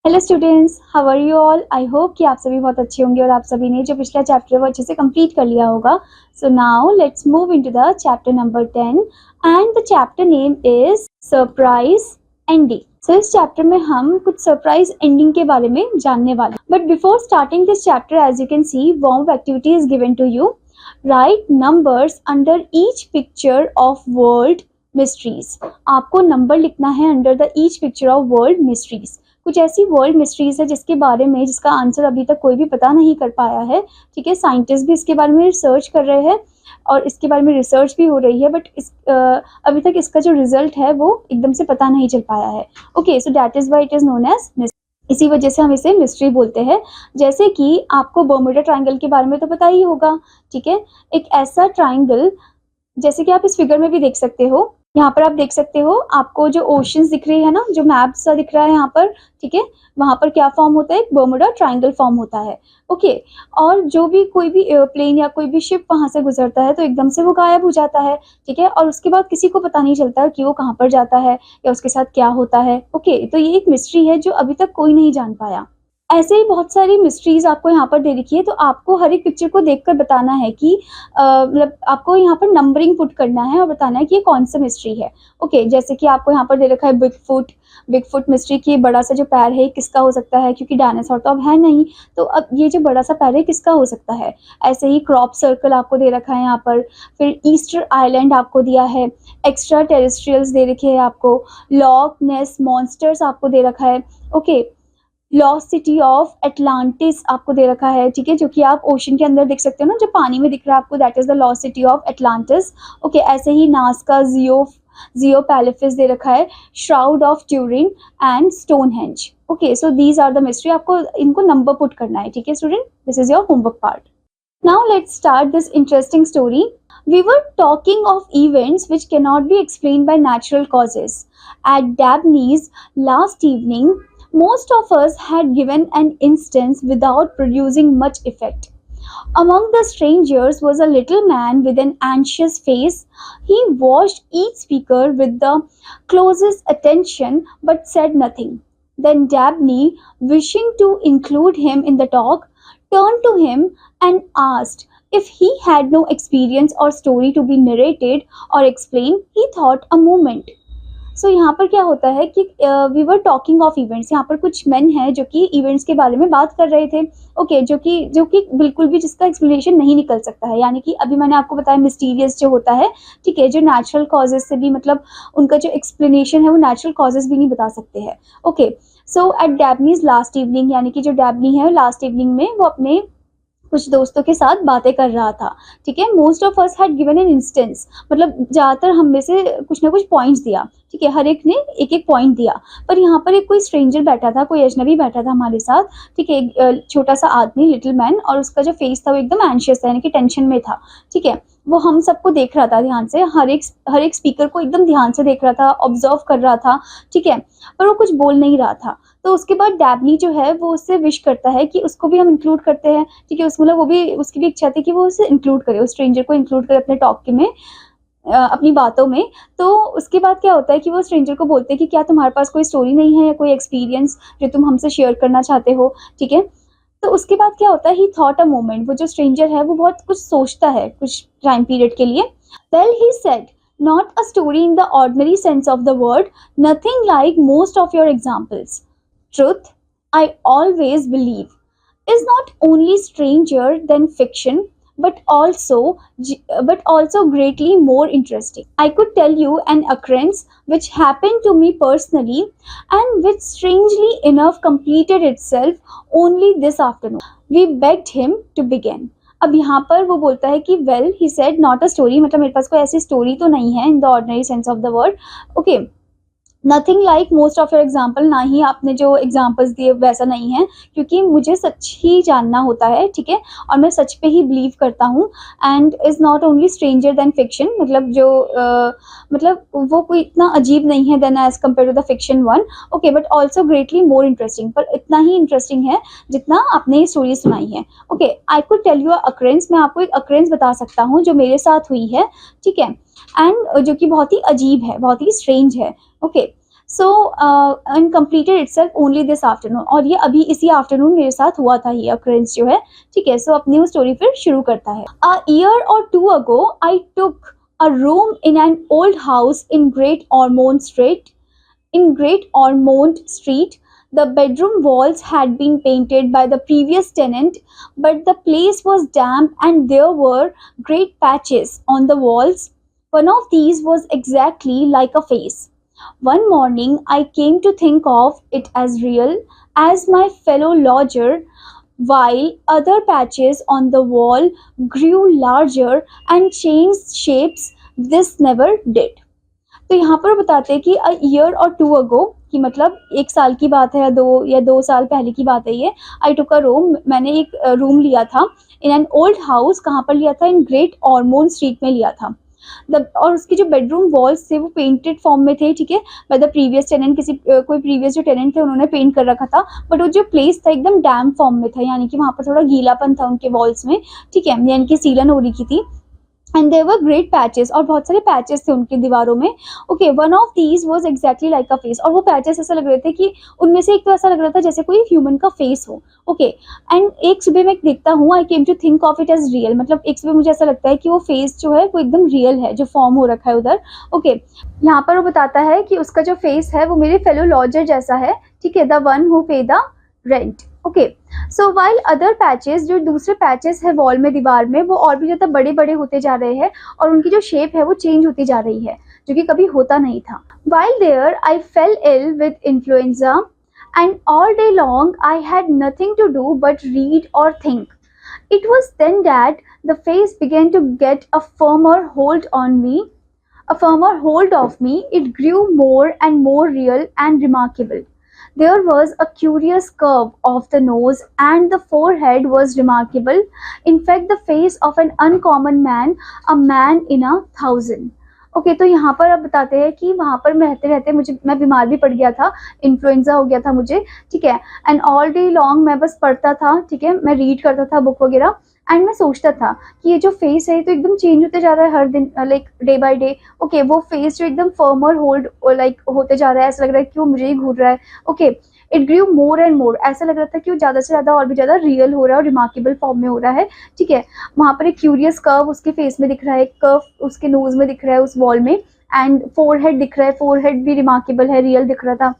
Hello students, how are you all. I hope कि आप सभी बहुत अच्छे होंगे और आप सभी ने जो पिछला चैप्टर वो अच्छे से कंप्लीट कर लिया होगा। So now let's move into the chapter number 10 and the chapter name is surprise ending. So इस चैप्टर में हम कुछ सरप्राइज एंडिंग के बारे में जानने वाले हैं। But before starting this chapter, as you can see, warm activity is given to you. Write numbers under each picture of world mysteries. आपको नंबर लिखना है under the each picture of world mysteries. कुछ ऐसी world mysteries है जिसके बारे में जिसका आंसर अभी तक कोई भी पता नहीं कर पाया है. ठीक है, साइंटिस्ट भी इसके बारे में रिसर्च कर रहे हैं और इसके बारे में रिसर्च भी हो रही है, बट अभी तक इसका जो रिजल्ट है वो एकदम से पता नहीं चल पाया है. Okay, so that is why it is known as mystery. इसी वजह से हम इसे मिस्ट्री बोलते हैं. जैसे कि आपको बर्मुडा ट्रायंगल के बारे में तो पता ही होगा. ठीक है, एक ऐसा ट्रायंगल जैसे कि आप इस फिगर में भी देख सकते हो. यहाँ पर आप देख सकते हो, आपको जो ओशंस दिख रही है ना, जो मैप सा दिख रहा है यहाँ पर. ठीक है, वहां पर क्या फॉर्म होता है, एक बर्मुडा ट्रायंगल फॉर्म होता है. ओके, और जो भी कोई भी एयरप्लेन या कोई भी शिप वहां से गुजरता है तो एकदम से वो गायब हो जाता है. ठीक है, और उसके बाद किसी को पता नहीं चलता कि वो कहाँ पर जाता है या उसके साथ क्या होता है. ओके, तो ये एक मिस्ट्री है जो अभी तक कोई नहीं जान पाया. ऐसे ही बहुत सारी मिस्ट्रीज आपको यहाँ पर दे रखी है, तो आपको हर एक पिक्चर को देखकर बताना है कि मतलब आपको यहाँ पर नंबरिंग पुट करना है और बताना है कि ये कौन सा मिस्ट्री है. ओके, जैसे कि आपको यहाँ पर दे रखा है बिग फुट मिस्ट्री की. बड़ा सा जो पैर है किसका हो सकता है, क्योंकि डायनासोर तो अब है नहीं, तो अब ये जो बड़ा सा पैर है किसका हो सकता है. ऐसे ही क्रॉप सर्कल आपको दे रखा है यहाँ पर. फिर ईस्टर आइलैंड आपको दिया है. एक्स्ट्रा टेरेस्ट्रियल्स दे रखे हैं आपको. लॉक नेस मॉन्स्टर्स आपको दे रखा है. Okay, lost city of Atlantis आपको दे रखा है. ठीक है, जो कि आप ओशन के अंदर देख सकते हो ना, जो पानी में दिख रहा है आपको, that is the lost city of Atlantis. Okay, ऐसे ही नासका जियो पैलेफिस दे रखा है. Shroud of Turin and Stonehenge. Okay, so these are the mystery. आपको इनको नंबर पुट करना है. ठीक है student, this is your homework part. Now let's start this interesting story. We were talking of events which cannot be explained by natural causes. At Dabney's last evening, most of us had given an instance without producing much effect. Among the strangers was a little man with an anxious face. He watched each speaker with the closest attention but said nothing. Then Dabney, wishing to include him in the talk, turned to him and asked if he had no experience or story to be narrated or explained. He thought a moment. So यहाँ पर क्या होता है कि we were talking of events. यहाँ पर कुछ main हैं जो कि इवेंट्स के बारे में बात कर रहे थे. ओके, जो कि बिल्कुल भी जिसका एक्सप्लेनेशन नहीं निकल सकता है, यानी कि अभी मैंने आपको बताया मिस्टीरियस जो होता है. ठीक है, जो नेचुरल कॉजेज से भी, मतलब उनका जो एक्सप्लेनेशन है वो नेचुरल कॉजेज भी नहीं बता सकते हैं. ओके, सो एट डैबनीज लास्ट इवनिंग, यानी कि जो डैबनी है लास्ट इवनिंग में वो अपने कुछ दोस्तों के साथ बातें कर रहा था. ठीक है, most of us had given an instance, मतलब ज़्यादातर हम में से कुछ ना कुछ पॉइंट्स दिया. ठीक है, हर एक ने एक एक पॉइंट दिया. पर यहाँ पर एक कोई स्ट्रेंजर बैठा था, कोई अजनबी बैठा था हमारे साथ. ठीक है, एक छोटा सा आदमी, लिटिल मैन, और उसका जो फेस था वो एकदम एंशियस था, यानी कि टेंशन में था. ठीक है, वो हम सबको देख रहा था ध्यान से, हर एक स्पीकर को एकदम ध्यान से देख रहा था, ऑब्जर्व कर रहा था. ठीक है, पर वो कुछ बोल नहीं रहा था. तो उसके बाद डैबनी जो है वो उससे विश करता है कि उसको भी हम इंक्लूड करते हैं. ठीक है, मतलब वो भी, उसकी भी इच्छा थी कि वो उसे इंक्लूड करे, उस स्ट्रेंजर को इंक्लूड करे अपने टॉक में, अपनी बातों में. तो उसके बाद क्या होता है कि वो स्ट्रेंजर को बोलते हैं कि क्या तुम्हारे पास कोई स्टोरी नहीं है या कोई एक्सपीरियंस जो तुम हमसे शेयर करना चाहते हो. ठीक है, तो उसके बाद क्या होता है, ही थॉट अ मोमेंट. वो जो स्ट्रेंजर है वो बहुत कुछ सोचता है कुछ टाइम पीरियड के लिए. Well, he said, not a story in the ordinary sense of the word, nothing like most of your examples. Truth, I always believe, is not only stranger than fiction, but also greatly more interesting. I could tell you an occurrence which happened to me personally and which strangely enough completed itself only this afternoon. We begged him to begin. अब यहाँ पर वो बोलता है कि well, he said not a story, मतलब मेरे पास कोई ऐसी स्टोरी तो नहीं है in the ordinary sense of the word. Okay, nothing like most of your example, ना ही आपने जो एग्जाम्पल्स दिए वैसा नहीं है, क्योंकि मुझे सच ही जानना होता है. ठीक है, और मैं सच पे ही बिलीव करता हूँ. And is not only stranger than fiction, मतलब जो मतलब वो कोई इतना अजीब नहीं है then as compare to the fiction one. Okay, but also greatly more interesting, पर इतना ही इंटरेस्टिंग है जितना आपने ये स्टोरी सुनाई है. Okay, I could tell you occurrences, मैं आपको एक अक्रेंस बता सकता हूँ जो मेरे साथ हुई है. ठीक है, एंड जो कि बहुत ही अजीब है, बहुत ही स्ट्रेंज है. Okay, so and completed itself only this afternoon, और ये अभी इसी आफ्टरनून मेरे साथ हुआ था ये occurrence जो है, ठीक है. सो अपनी वो स्टोरी फिर शुरू करता है. A year or two ago I took a room in an old house in Great Ormond Street. The bedroom walls had been painted by the previous tenant, but the place was damp and there were great patches on the walls. One of these was exactly like a face. One morning I came to think of it as real as my fellow lodger, while other patches on the wall grew larger and changed shapes. This never did. तो यहाँ पर बताते हैं कि a year और to अगो, कि मतलब 1 साल की बात है या 2 साल पहले की बात है ये. आई टुक अ रूम, मैंने एक रूम लिया था इन एन ओल्ड हाउस. कहाँ पर लिया था? इन ग्रेट ऑर्मोन स्ट्रीट में लिया था. और उसके जो बेडरूम वॉल्स थे वो पेंटेड फॉर्म में थे, ठीक है, बाय द प्रीवियस टेनेंट. कोई प्रीवियस जो टेनेंट थे उन्होंने पेंट कर रखा था, बट वो जो प्लेस था एकदम डैम्प फॉर्म में था, यानी कि वहाँ पर थोड़ा गीलापन था उनके वॉल्स में, ठीक है, यानी कि सीलन हो रही थी. And there were great patches, और बहुत सारे पैचेस थे उनकी दीवारों में. Okay, one of these was exactly like a face, और वो पैचेस ऐसा लग रहे थे कि उनमें से एक तो ऐसा लग रहा था जैसे कोई ह्यूमन का फेस हो. ओके, एंड एक सुबह मैं देखता हूँ, I came to think of it as real, मतलब एक सुबह मुझे ऐसा लगता है कि वो फेस जो है वो एकदम रियल है, जो फॉर्म हो रखा है उधर. ओके, यहाँ पर वो बताता है कि उसका जो फेस है वो मेरे फेलो लॉजर जैसा है, ठीक है, द वन हु पे the rent. Okay, so while other patches, जो दूसरे पैचेस है वॉल में, दीवार में, वो और भी ज़्यादा बड़े बड़े होते जा रहे हैं और उनकी जो शेप है वो चेंज होती जा रही है, जो कि कभी होता नहीं था. While there I fell ill with influenza and all day long I had nothing to do but read और think. It was then that the face began to get a firmer hold of me. It grew more and more real and remarkable. There was a curious curve of the nose and the forehead was remarkable. In fact, the face of an uncommon man, a man in 1,000. Okay, तो यहाँ पर अब बताते हैं कि वहाँ पर मैं रहते रहते मैं बीमार भी पड़ गया था, इन्फ्लुएंजा हो गया था मुझे, ठीक है. एंड ऑल डे लॉन्ग मैं बस पढ़ता था, ठीक है, मैं रीड करता था बुक वगैरह. एंड मैं सोचता था कि ये जो फेस है तो एकदम चेंज होते जा रहा है हर दिन, like day by day. Okay, वो फेस जो एकदम फर्मर होल्ड लाइक होते जा रहा है, ऐसा लग रहा है कि वो मुझे ही घूर रहा है. Okay, it grew more and more, ऐसा लग रहा था कि वो ज़्यादा से ज़्यादा और भी ज़्यादा रियल हो रहा है और रिमार्केबल फॉर्म में हो रहा है, ठीक है. वहाँ पर एक क्यूरियस कर्व उसके फेस में दिख रहा है, कर्व उसके नोज में दिख रहा है उस वॉल में, एंड फोरहेड दिख रहा है, फोरहेड भी रिमार्केबल है, रियल दिख रहा था.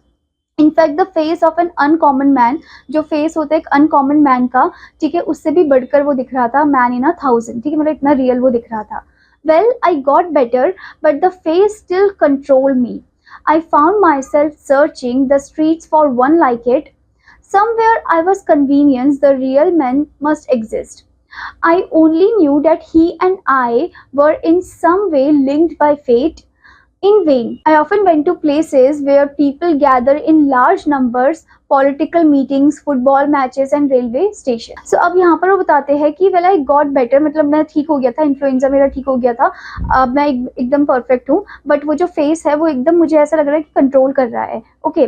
In fact the face of an uncommon man, जो फेस होता है एक अनकॉमन मैन का, ठीक है, उससे भी बढ़कर वो दिख रहा था, मैन इन 1,000, ठीक है, मतलब इतना रियल वो दिख रहा था. Well, I got better but the face still control me. I found myself searching the streets for one like it. Somewhere I was convinced the real man must exist. I only knew that he and I were in some way linked by fate. In vain, I often went to places where people gather in large numbers, political meetings, football matches and railway stations. So अब यहाँ पर वो बताते हैं कि well I got better, मतलब मैं ठीक हो गया था, इन्फ्लुएंजा मेरा ठीक हो गया था, अब मैं एकदम परफेक्ट हूँ, बट वो जो फेस है वो एकदम मुझे ऐसा लग रहा है कि कंट्रोल कर रहा है. ओके,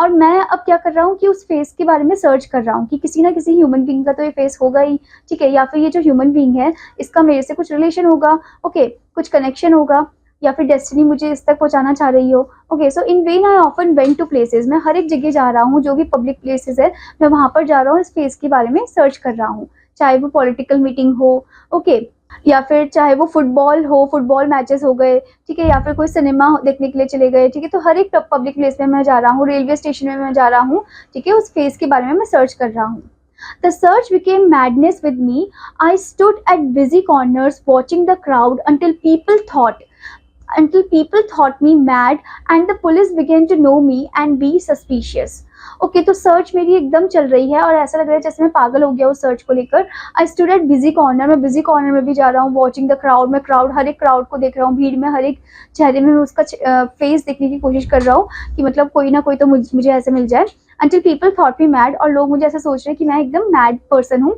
और मैं अब क्या कर रहा हूँ कि उस फेस के बारे में सर्च कर रहा हूँ कि किसी ना किसी ह्यूमन बींग का तो ये फेस होगा ही, ठीक है, या फिर ये जो ह्यूमन बींग है इसका मेरे से कुछ रिलेशन होगा, ओके, कुछ कनेक्शन होगा, या फिर डेस्टिनी मुझे इस तक पहुंचाना चाह रही हो. Okay, so in when I often went to places, मैं हर एक जगह जा रहा हूँ, जो भी पब्लिक प्लेसेस है मैं वहाँ पर जा रहा हूँ, इस फेस के बारे में सर्च कर रहा हूँ, चाहे वो पॉलिटिकल मीटिंग हो, ओके, या फिर चाहे वो फुटबॉल हो, फुटबॉल मैचेस हो गए, ठीक है, या फिर कोई सिनेमा देखने के लिए चले गए, ठीक है, तो हर एक पब्लिक प्लेस में मैं जा रहा हूँ, रेलवे स्टेशन में मैं जा रहा हूँ, ठीक है, उस फेस के बारे में मैं सर्च कर रहा हूँ. The search became madness with me. I stood at busy corners watching the crowd until people thought me mad and the police began to know me and be suspicious. Okay, तो search मेरी एकदम चल रही है और ऐसा लग रहा है जैसे मैं पागल हो गया उस सर्च को लेकर. I stood at busy corner, मैं बिजी कॉर्नर में भी जा रहा हूँ, वॉचिंग द क्राउड, मैं क्राउड, हर एक क्राउड को देख रहा हूँ, भीड़ में हर एक चेहरे में मैं उसका फेस देखने की कोशिश कर रहा हूँ कि मतलब कोई ना कोई तो मुझे ऐसे मिल जाए. until people thought me mad, और लोग मुझे ऐसा सोच रहे हैं कि मैं एकदम मैड पर्सन हूँ.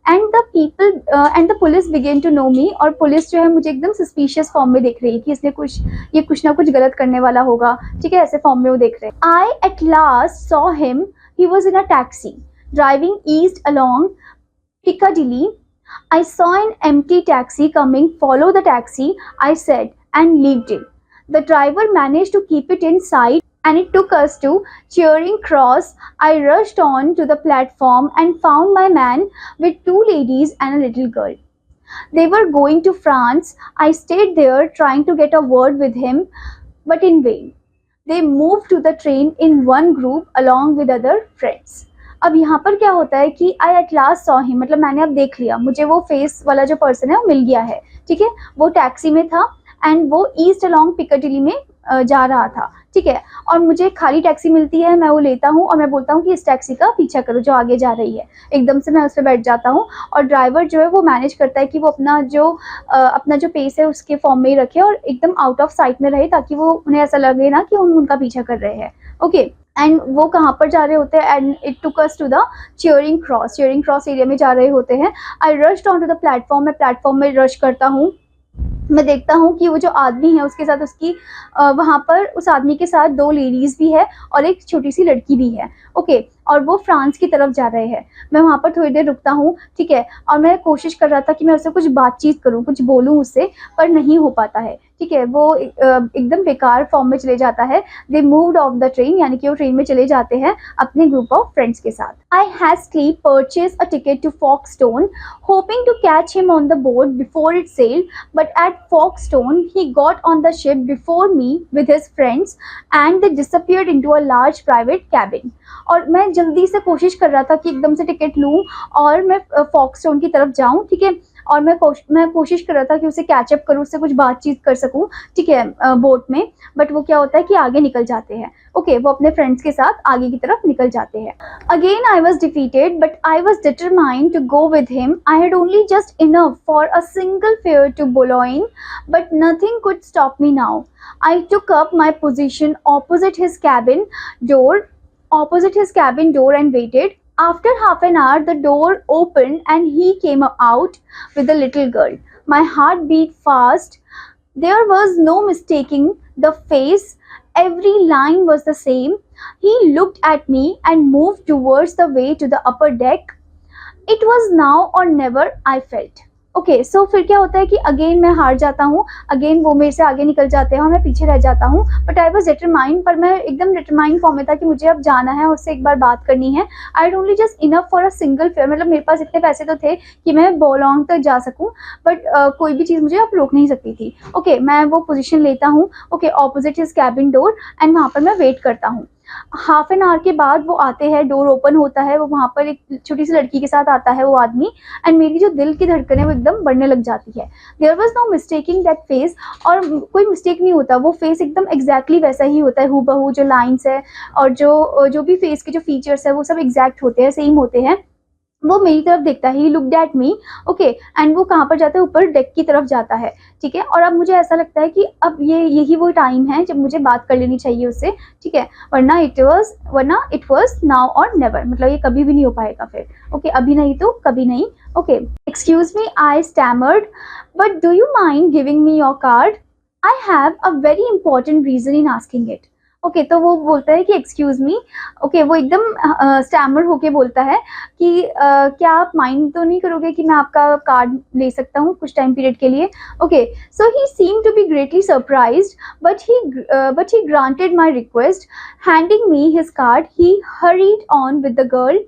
And the police began to know me, और पुलिस जो है मुझे एकदम सस्पिशियस फॉर्म में देख रही है कि इसने कुछ ना कुछ गलत करने वाला होगा, ठीक है, ऐसे फॉर्म में वो देख रहे हैं. I at last saw him, he was in a taxi driving east along Piccadilly. I saw an empty taxi coming. Follow the taxi, I said, and leaped in. The driver managed to keep it in sight and it took us to Charing Cross. I rushed on to the platform and found my man with two ladies and a little girl. They were going to France. I stayed there trying to get a word with him, but in vain. They moved to the train in one group along with other friends. अब यहाँ पर क्या होता है कि आई at last saw him, मतलब मैंने अब देख लिया, मुझे वो फेस वाला जो पर्सन है वो मिल गया है, ठीक है। वो टैक्सी में था एंड वो ईस्ट अलॉन्ग पिकाडिली में जा रहा था, ठीक है। और मुझे खाली टैक्सी मिलती है, मैं वो लेता हूँ और मैं बोलता हूँ कि इस टैक्सी का पीछा करो जो आगे जा रही है। एकदम से मैं उस पर बैठ जाता हूँ और ड्राइवर जो है वो मैनेज करता है कि वो अपना जो पेस है उसके फॉर्म में ही रखे और एकदम आउट ऑफ साइट में रहे, ताकि वो उन्हें ऐसा लगे ना कि हम उनका पीछा कर रहे हैं। ओके, एंड वो कहाँ पर जा रहे होते हैं, and it took us to the Charing Cross area में जा रहे होते हैं। I rushed on to the platform, मैं प्लेटफॉर्म में रश करता हूँ। मैं देखता हूँ कि वो जो आदमी है उसके साथ उसकी वहाँ पर उस आदमी के साथ दो लेडीज़ भी है और एक छोटी सी लड़की भी है। ओके, और वो फ्रांस की तरफ जा रहे हैं। मैं वहाँ पर थोड़ी देर रुकता हूँ, ठीक है, और मैं कोशिश कर रहा था कि मैं उससे कुछ बातचीत करूँ, कुछ बोलूँ उससे, पर नहीं हो पाता है, ठीक है। वो एकदम बेकार फॉर्म में चले जाता है। They moved of the train, यानी कि वो ट्रेन में चले जाते हैं अपने ग्रुप ऑफ फ्रेंड्स के साथ। I hastily purchase a ticket to Folkestone, hoping to catch him on the boat before it sailed, but at Folkestone he got on the ship before me with his friends and they disappeared into a large private cabin. और मैं जल्दी से कोशिश कर रहा था कि एकदम से टिकट लूँ और मैं फॉक्सटोन की तरफ जाऊँ, ठीक है, और मैं कोशिश कर रहा था कि उसे कैचअप करूँ, उससे कुछ बातचीत कर सकूँ, ठीक है, बोट में। बट वो क्या होता है कि आगे निकल जाते हैं। ओके, वो अपने फ्रेंड्स के साथ आगे की तरफ निकल जाते हैं। Again I was defeated but I was determined to go with him. I had only just enough for a single fare to Boulogne, but nothing could stop me now. I took up my position opposite his cabin door and waited. After half an hour, the door opened and he came out with a little girl. My heart beat fast. There was no mistaking the face. Every line was the same. He looked at me and moved towards the way to the upper deck. It was now or never, I felt. Okay, so फिर क्या होता है कि again मैं हार जाता हूँ, again वो मेरे से आगे निकल जाते हैं और मैं पीछे रह जाता हूँ। बट आई वॉज डिटरमाइंड, पर मैं एकदम डिटरमाइंड फॉर्म में था कि मुझे अब जाना है, उससे एक बार बात करनी है। आई had only just enough for a single fair, मतलब मेरे पास इतने पैसे तो थे कि मैं Boulogne तक जा सकूँ, बट कोई भी चीज़ मुझे अब रोक नहीं सकती थी। ओके, मैं वो पोजिशन लेता हूँ, okay, opposite his cabin door, and वहाँ पर मैं वेट करता हूँ। हाफ एन आवर के बाद वो आते हैं, डोर ओपन होता है, वो वहाँ पर एक छोटी सी लड़की के साथ आता है वो आदमी, एंड मेरी जो दिल की धड़कन है वो एकदम बढ़ने लग जाती है। There was no mistaking that face, और कोई मिस्टेक नहीं होता, वो फेस एकदम एग्जैक्टली वैसा ही होता है, हूबहू जो लाइन्स है और जो भी फेस के जो फीचर्स है वो सब एग्जैक्ट होते हैं, सेम होते हैं। वो मेरी तरफ देखता है, he looked at me, okay, and वो कहाँ पर जाता है, ऊपर डेक की तरफ जाता है, ठीक है। और अब मुझे ऐसा लगता है कि अब यही वो टाइम है जब मुझे बात कर लेनी चाहिए उससे, ठीक है, वरना इट वॉज नाउ और नेवर, मतलब ये कभी भी नहीं हो पाएगा फिर। ओके, अभी नहीं तो कभी नहीं। Okay, excuse me, I stammered, but do you mind giving me your card? I have a very important reason in asking it. Okay, तो वो बोलता है कि एक्सक्यूज मी, ओके, वो एकदम स्टैमर होके बोलता है कि क्या आप माइंड तो नहीं करोगे कि मैं आपका कार्ड ले सकता हूँ कुछ टाइम पीरियड के लिए? Okay, so he seem to be greatly surprised, but he granted my request. Handing me his card, he hurried on with the girl.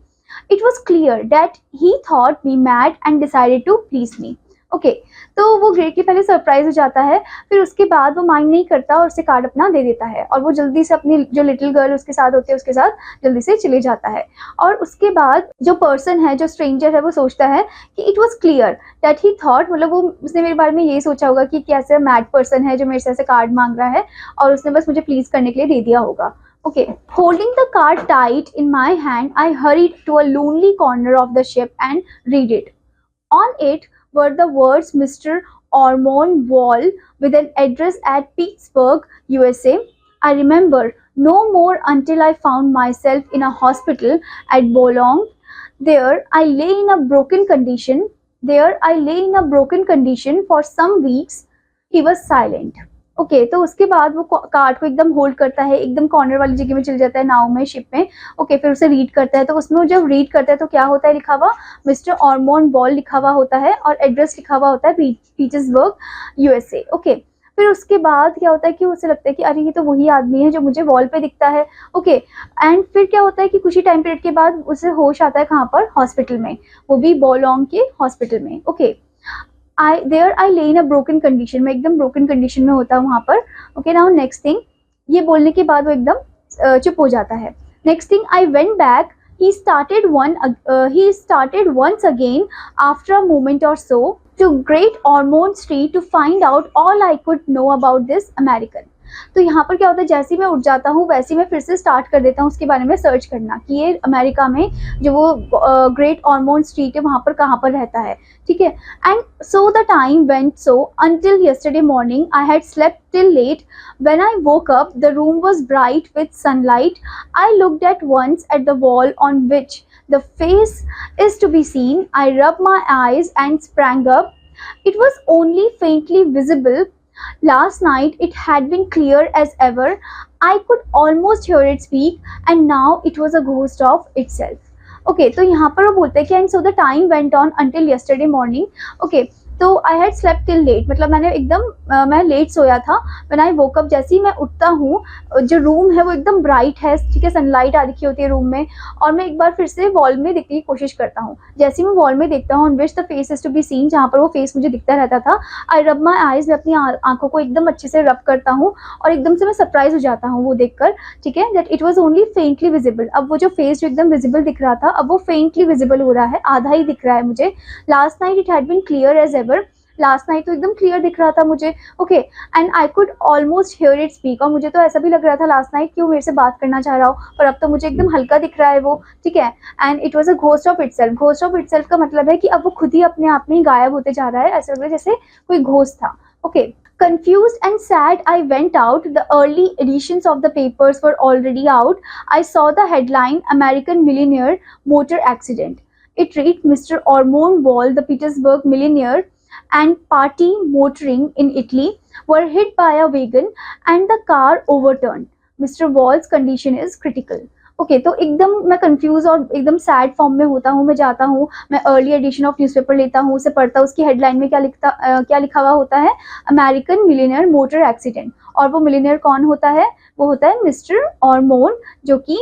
It was clear that he thought me mad and decided to please me. Okay, तो वो greatly पहले surprise हो जाता है, फिर उसके बाद वो माइंड नहीं करता और उसे कार्ड अपना दे देता है, और वो जल्दी से अपनी जो लिटिल गर्ल उसके साथ होती है उसके साथ जल्दी से चले जाता है। और उसके बाद जो पर्सन है, जो स्ट्रेंजर है, वो सोचता है कि it was clear that he thought, मतलब वो उसने मेरे बारे में यही सोचा होगा कि कैसे मैड पर्सन है जो मेरे से ऐसे कार्ड मांग रहा है और उसने बस मुझे प्लीज करने के लिए दे दिया होगा। Okay, holding the card tight in my hand, I hurried to a lonely corner of the ship and read it. On it were the words Mr. Ormond Wall with an address at Pittsburgh, USA. I remember no more until I found myself in a hospital at Boulogne. There I lay in a broken condition for some weeks. He was silent. Okay, तो उसके बाद वो card को एकदम hold करता है, एकदम corner वाली जगह में चले जाता है नाव में, शिप में। ओके, फिर उसे रीड करता है, तो उसमें जब रीड करता है तो क्या होता है, लिखा हुआ मिस्टर ऑर्मोंड बॉल लिखा हुआ होता है और एड्रेस लिखा हुआ होता है पीटर्सबर्ग, यूएसए। ओके, फिर उसके बाद क्या होता है कि उसे लगता है कि अरे ये तो वही आदमी है जो मुझे वॉल पे दिखता है। ओके, एंड फिर क्या होता है कि कुछ ही टाइम पीरियड के बाद उसे होश आता है कहाँ पर, हॉस्पिटल में, वो भी बोलोंग के हॉस्पिटल में। ओके, आई ले इन अ ब्रोकन कंडीशन, मैं एकदम ब्रोकन कंडीशन में होता हूँ वहाँ पर। ओके, नाउ नेक्स्ट थिंग, ये बोलने के बाद वो एकदम चुप हो जाता है। Next thing, I went back, he started once again after a moment or so to Great Ormond Street to find out all I could know about this American. तो यहाँ पर क्या होता है, जैसे ही मैं उठ जाता हूँ वैसे ही मैं फिर से स्टार्ट कर देता हूँ उसके बारे में सर्च करना कि ये अमेरिका में जो वो ग्रेट ऑर्मोंड स्ट्रीट है वहाँ पर कहाँ पर रहता है। ठीक है, and so the time went so until yesterday morning I had slept till late. When I woke up the room was bright with sunlight. I looked at once at the wall on which the face is to be seen. I rubbed my eyes and sprang up. It was only faintly visible. Last night it had been clear as ever. I could almost hear it speak, and now it was a ghost of itself. Okay, तो यहाँ पर वो बोलते हैं कि and so the time went on until yesterday morning. Okay, तो I had slept till late, मतलब मैंने एकदम मैं लेट सोया था। व्हेन आई वोक अप, जैसे ही मैं उठता हूँ, जो रूम है वो एकदम ब्राइट है, ठीक है, सनलाइट आ रखी होती है रूम में, और मैं एक बार फिर से वॉल में देखने की कोशिश करता हूँ। जैसे ही मैं वॉल में देखता हूँ, on which the face is to be seen, जहाँ पर वो फेस मुझे दिखता रहता था, आई रब माई आईज, मैं अपनी आंखों को एकदम अच्छे से रब करता हूँ और एकदम से मैं सरप्राइज हो जाता हूँ वो देखकर, ठीक है, that it was only faintly visible. अब वो जो फेस जो एकदम विजिबल दिख रहा था, अब वो फेंटली विजिबल हो रहा है, आधा ही दिख रहा है मुझे। Last night it had been clear as ever, last night तो एकदम क्लियर दिख रहा था मुझे। Okay, and I could almost hear it speak, और मुझे तो ऐसा भी लग रहा था लास्ट नाइट कि वो मेरे से बात करना चाह रहा हो, पर अब तो मुझे एकदम हल्का दिख रहा है वो, ठीक है। And it was a ghost of itself. Ghost of itself का मतलब है कि अब वो खुद ही अपने आप में ही गायब होते जा रहा है, ऐसा लग रहा है जैसे कोई घोस्ट था। Okay, confused and sad, I went out. The early editions of the papers were already out. I saw the headline, American Millionaire Motor Accident. It read, Mr. Ormond Wall, the Petersburg millionaire and party motoring in Italy, were hit by a wagon and the car overturned. Mr. Wall's condition is critical. Okay, तो एकदम मैं confuse और एकदम sad form में होता हूँ। मैं जाता हूँ, मैं अर्ली एडिशन ऑफ न्यूज़पेपर लेता हूँ, उसे पढ़ता हूँ, उसकी हेडलाइन में क्या लिखा हुआ होता है, अमेरिकन मिलियनियर मोटर एक्सीडेंट। और वो मिलियनियर कौन होता है, वो होता है मिस्टर ऑर्मोन, जो कि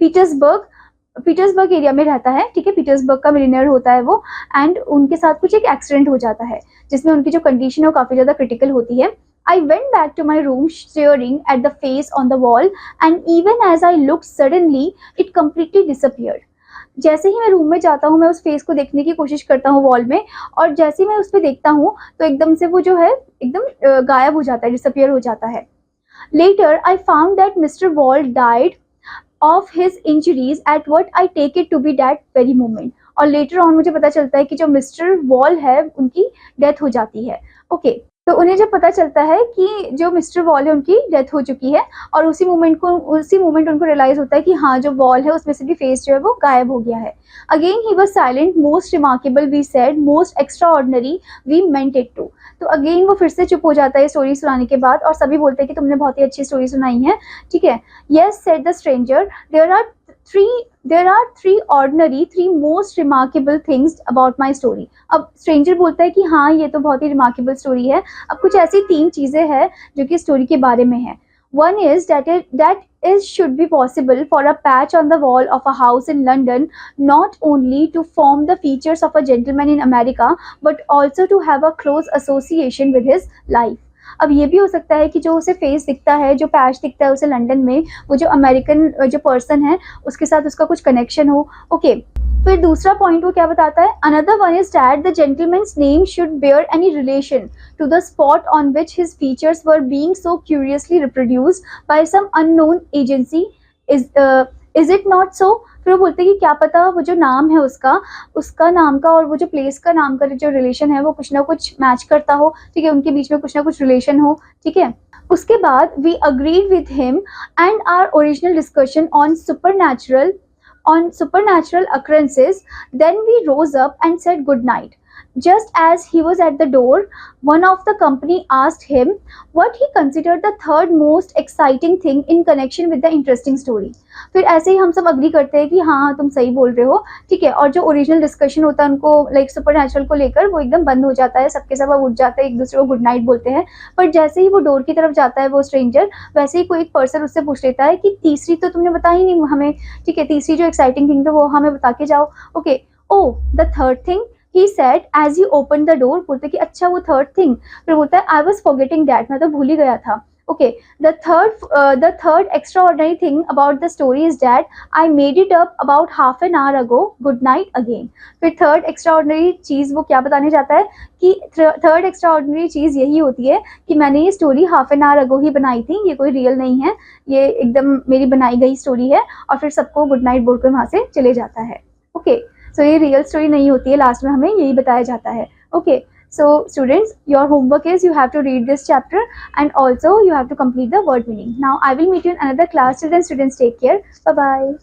पीटर्सबर्ग एरिया में रहता है, ठीक है, पीटर्सबर्ग का मिलियनियर होता है वो। एंड उनके साथ कुछ एक एक्सीडेंट हो जाता है जिसमें उनकी जो कंडीशन है वो काफ़ी ज़्यादा क्रिटिकल होती है। I went back to my room staring at the face on the wall, and even as I looked suddenly it completely disappeared. जैसे ही मैं रूम में जाता हूँ मैं उस फेस को देखने की कोशिश करता हूँ वॉल में, और जैसे ही मैं उस पर देखता हूँ तो एकदम से वो जो है एकदम गायब हो जाता है, डिसअपियर हो जाता है। Later I found that Mr. Wall died of his injuries at what I take it to be that very moment. और later on मुझे पता चलता है कि जो मिस्टर वॉल है उनकी डेथ हो जाती है। ओके, तो उन्हें जब पता चलता है कि जो मिस्टर वॉल है उनकी डेथ हो चुकी है, और उसी मोमेंट उनको रियलाइज होता है कि हाँ, जो वॉल है उसमें से भी फेस जो है वो गायब हो गया है। Again he was silent, most remarkable we said, most extraordinary we meant it too. तो अगेन वो फिर से चुप हो जाता है स्टोरी सुनाने के बाद, और सभी बोलते हैं कि तुमने बहुत ही अच्छी स्टोरी सुनाई है, ठीक है। Yes said the stranger, there are three most remarkable things about my story. अब स्ट्रेंजर बोलता है कि हाँ, ये तो बहुत ही रिमार्केबल स्टोरी है। अब कुछ ऐसी 3 चीजें हैं जो कि स्टोरी के बारे में है। One is that should be possible for a patch on the wall of a house in London not only to form the features of a gentleman in America but also to have a close association with his life. अब ये भी हो सकता है कि जो उसे face दिखता है, जो पैच दिखता है उसे लंदन में, वो जो अमेरिकन जो पर्सन है उसके साथ उसका कुछ कनेक्शन हो। ओके, फिर दूसरा पॉइंट वो क्या बताता है, another one is that the gentleman's name should bear any relation to the spot on which his features were being so curiously reproduced by some unknown agency. Is it not so? फिर वो बोलते हैं कि क्या पता वो जो नाम है उसका नाम का और वो जो प्लेस का नाम का जो रिलेशन है वो कुछ ना कुछ मैच करता हो, ठीक है, उनके बीच में कुछ ना कुछ रिलेशन हो, ठीक है। उसके बाद we agreed with him and our original discussion on supernatural occurrences. Then we rose up and said good night. Just as he was at the door, one of the company asked him what he considered the third most exciting thing in connection with the interesting story. फिर ऐसे ही हम सब agree करते हैं कि हाँ तुम सही बोल रहे हो, ठीक है, और जो ओरिजिनल डिस्कशन होता है उनको लाइक सुपर नेचुरल को लेकर वो एकदम बंद हो जाता है, सबके सब अब उठ जाते हैं, एक दूसरे को गुड नाइट बोलते हैं। पर जैसे ही वो डोर की तरफ जाता है वो स्ट्रेंजर, वैसे ही कोई एक पर्सन उससे पूछ लेता है कि तीसरी तो तुमने बताई नहीं हमें, ठीक है, तीसरी जो एक्साइटिंग थिंग तो वो हमें बता के जाओ। Okay, oh the third thing he said as he opened the door, बोलते कि अच्छा वो थर्ड थिंग, फिर बोलता है I was forgetting that, मैं तो भूल ही गया था। Okay, the third extraordinary thing about the story is that I made it up about half an hour ago. Good night again. फिर थर्ड एक्स्ट्राऑर्डिनरी चीज वो क्या बताने जाता है कि थर्ड एक्स्ट्राऑर्डिनरी चीज यही होती है कि मैंने ये story half an hour ago ही बनाई थी, ये कोई रियल नहीं है, ये एकदम मेरी बनाई गई स्टोरी है, और फिर सबको गुड नाइट बोलकर वहां से चले जाता है। ओके, सो ये रियल स्टोरी नहीं होती है, लास्ट में हमें यही बताया जाता है। Okay, so students, your homework is you have to read this chapter and also you have to complete the word meaning. Now I will meet you in another class. Till then students, take care. Bye bye.